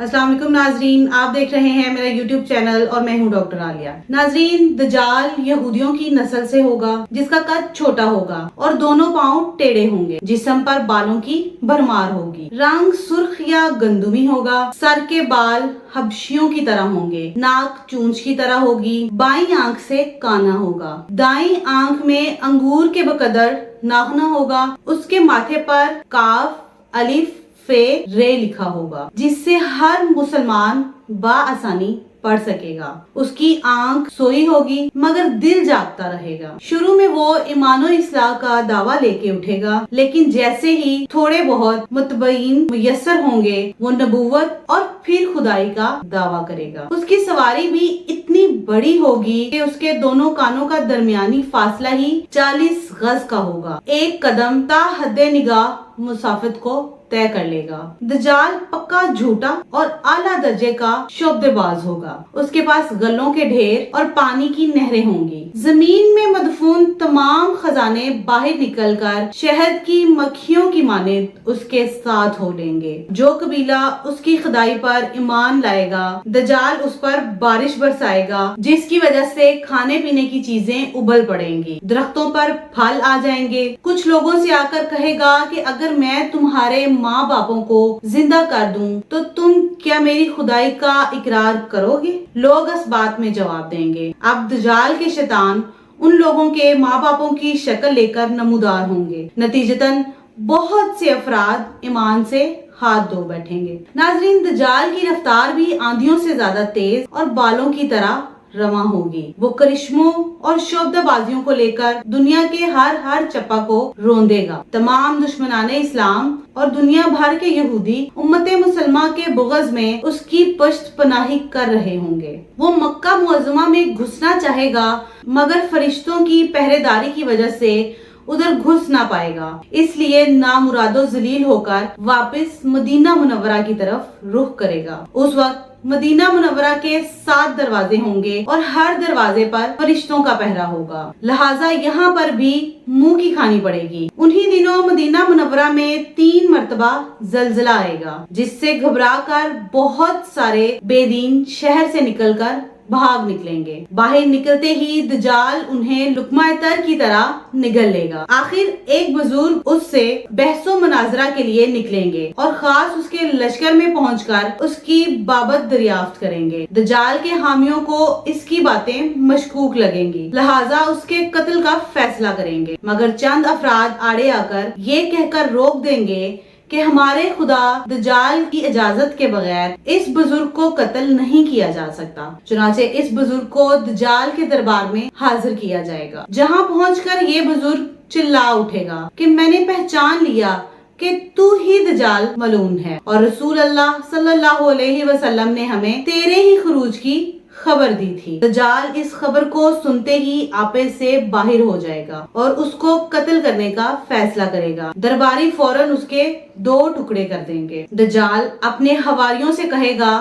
अस्सलाम वालेकुम नाजरीन, आप देख रहे हैं मेरा यूट्यूब चैनल और मैं हूं डॉक्टर आलिया। नाजरीन, दज्जाल यहूदियों की नस्ल से होगा जिसका कद छोटा होगा और दोनों पांव टेढ़े होंगे। जिस्म पर बालों की भरमार होगी। रंग सुर्ख या गंदुमी होगा। सर के बाल हबशियों की तरह होंगे। नाक चूंच की तरह होगी। बाईं आंख से काना होगा। दाईं आंख में अंगूर के बकदर नाखून होगा। उसके माथे पर काफ, अलिफ, फे, रे लिखा होगा जिससे हर मुसलमान बाआसानी पढ़ सकेगा। उसकी आंख सोई होगी मगर दिल जागता रहेगा। शुरू में वो ईमान और इस्लाह का दावा लेके उठेगा, लेकिन जैसे ही थोड़े बहुत मुतबईन मुयस्सर होंगे वो नबूवत और फिर खुदाई का दावा करेगा। उसकी सवारी भी इतनी बड़ी होगी कि उसके दोनों कानों का दरमियानी फासला ही 40 गज का होगा। एक कदम ता हद्दे निगाह मुसाफिर को तय कर लेगा। दज्जाल पक्का झूठा और आला दर्जे का शोबदेबाज होगा। उसके पास गल्लों के ढेर और पानी की नहरें होंगी। जमीन में मदफून तमाम खजाने बाहर निकलकर शहद की मक्खियों की मानिंद उसके साथ हो लेंगे। जो कबीला उसकी खुदाई पर ईमान लाएगा, दज्जाल उस पर बारिश बरसाएगा जिसकी वजह से खाने पीने की चीजें उबल पड़ेंगी। दरख्तों पर फल आ जाएंगे। कुछ लोगों से आकर कहेगा कि अगर मैं तुम्हारे माँ बापों को जिंदा कर दूं तो तुम क्या मेरी खुदाई का इकरार करोगे? लोग इस बात में जवाब देंगे। अब दज्जाल के शैतान उन लोगों के माँ बापों की शक्ल लेकर नमूदार होंगे। नतीजतन बहुत से अफराद ईमान से हाथ धो बैठेंगे। नाजरीन, दज्जाल की रफ्तार भी आंधियों से ज्यादा तेज और बालों की तरह रवां होगी। वो करिश्मों और शोबदाबाजियों को लेकर दुनिया के हर चप्पा को रोंदेगा। तमाम दुश्मनाने इस्लाम और दुनिया भर के यहूदी उम्मते मुसलमा के बुग़्ज़ में उसकी पश्त पनाही कर रहे होंगे। वो मक्का मुअज़्ज़मा में घुसना चाहेगा मगर फरिश्तों की पहरेदारी की वजह से उधर घुस ना पाएगा, इसलिए नामुरादो जलील होकर वापस मदीना मुनव्वरा की तरफ रुख करेगा। उस वक्त मदीना मुनव्वरा के 7 दरवाजे होंगे और हर दरवाजे पर फरिश्तों का पहरा होगा, लिहाजा यहाँ पर भी मुंह की खानी पड़ेगी। उन्हीं दिनों मदीना मुनव्वरा में 3 मरतबा जलजला आएगा जिससे घबरा कर बहुत सारे बेदीन शहर से निकलकर भाग निकलेंगे। बाहर निकलते ही दज्जाल उन्हें लुकमा-ए-तर की तरह निगल लेगा। आखिर एक बुजुर्ग उससे बहसो मनाजरा के लिए निकलेंगे और खास उसके लश्कर में पहुंचकर उसकी बाबत दरियाफ्त करेंगे। दज्जाल के हामियों को इसकी बातें मशकूक लगेंगी, लिहाजा उसके कत्ल का फैसला करेंगे। मगर चंद अफराद आड़े आकर ये कहकर रोक देंगे कि हमारे खुदा दज्जाल की इजाजत के बगैर इस बुजुर्ग को कत्ल नहीं किया जा सकता। चुनाचे इस बुजुर्ग को दज्जाल के दरबार में हाजिर किया जाएगा, जहां पहुंचकर ये बुजुर्ग चिल्ला उठेगा कि मैंने पहचान लिया कि तू ही दज्जाल मलून है और रसूल अल्लाह सल्लल्लाहु अलैहि वसल्लम ने हमें तेरे ही खुरूज की खबर दी थी। दज्जाल इस खबर को सुनते ही आपे से बाहर हो जाएगा और उसको कत्ल करने का फैसला करेगा। दरबारी फौरन उसके 2 टुकड़े कर देंगे। दज्जाल अपने हवारियों से कहेगा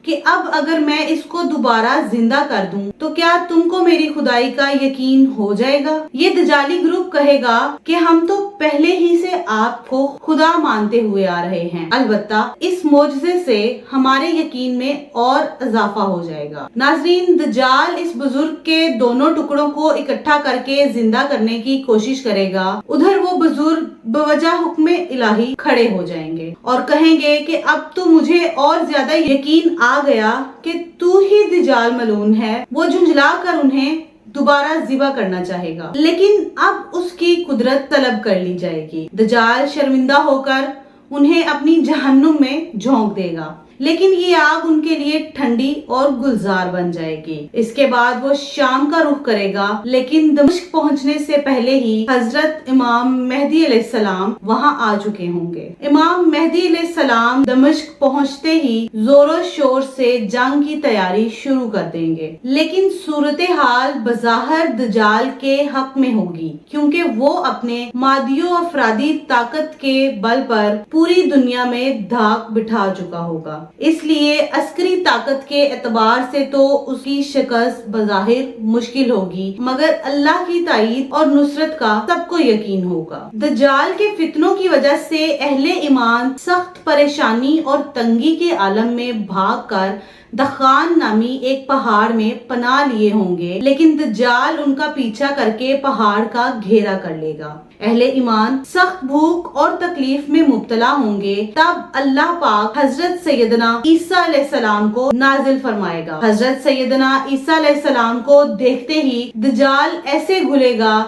कि अब अगर मैं इसको दोबारा जिंदा कर दूं तो क्या तुमको मेरी खुदाई का यकीन हो जाएगा? ये दज्जाली ग्रुप कहेगा कि हम तो पहले ही से आपको खुदा मानते हुए आ रहे हैं, अलबत्ता इस मोजज़े से हमारे यकीन में और इजाफा हो जाएगा। नाजरीन, दज्जाल इस बुजुर्ग के दोनों टुकड़ों को इकट्ठा करके जिंदा करने की कोशिश करेगा। उधर वो बुजुर्ग बवजह हुक्म इलाही खड़े हो जाएंगे और कहेंगे कि अब तो मुझे और ज्यादा यकीन आ गया कि तू ही दज्जाल मलून है। वो झुंझला कर उन्हें दोबारा ज़िबा करना चाहेगा, लेकिन अब उसकी कुदरत तलब कर ली जाएगी। दज्जाल शर्मिंदा होकर उन्हें अपनी जहन्नुम में झोंक देगा, लेकिन ये आग उनके लिए ठंडी और गुलजार बन जाएगी। इसके बाद वो शाम का रुख करेगा, लेकिन दमिश्क पहुंचने से पहले ही हजरत इमाम मेहदी अलैहिस्सलाम वहां आ चुके होंगे। इमाम मेहदी अलैहिस्सलाम दमिश्क पहुंचते ही जोरों शोर से जंग की तैयारी शुरू कर देंगे, लेकिन सूरत हाल बज़ाहिर दज्जाल के हक में होगी, क्योंकि वो अपने मादियो अफरादी ताकत के बल पर पूरी दुनिया में धाक बिठा चुका होगा। اس لیے عسکری طاقت کے اعتبار سے تو اس کی شکست بظاہر مشکل ہوگی، مگر اللہ کی تائید اور نصرت کا سب کو یقین ہوگا۔ دجال کے فتنوں کی وجہ سے اہل ایمان سخت پریشانی اور تنگی کے عالم میں بھاگ کر دخان نامی ایک پہاڑ میں پناہ لیے ہوں گے، لیکن دجال ان کا پیچھا کر کے پہاڑ کا گھیرا کر لے گا۔ اہل ایمان سخت بھوک اور تکلیف میں مبتلا ہوں گے، تب اللہ پاک حضرت سیدنا عیسیٰ علیہ السلام کو نازل فرمائے گا۔ حضرت سیدنا عیسیٰ علیہ السلام کو دیکھتے ہی دجال ایسے گھلے گا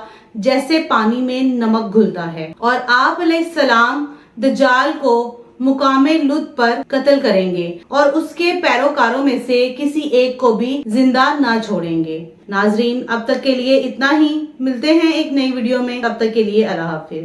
جیسے پانی میں نمک گھلتا ہے، اور آپ علیہ السلام دجال کو مقام لد پر قتل کریں گے اور اس کے پیروکاروں میں سے کسی ایک کو بھی زندہ نہ چھوڑیں گے۔ ناظرین، اب تک کے لیے اتنا ہی، ملتے ہیں ایک نئی ویڈیو میں، تب تک کے لیے اللہ حافظ۔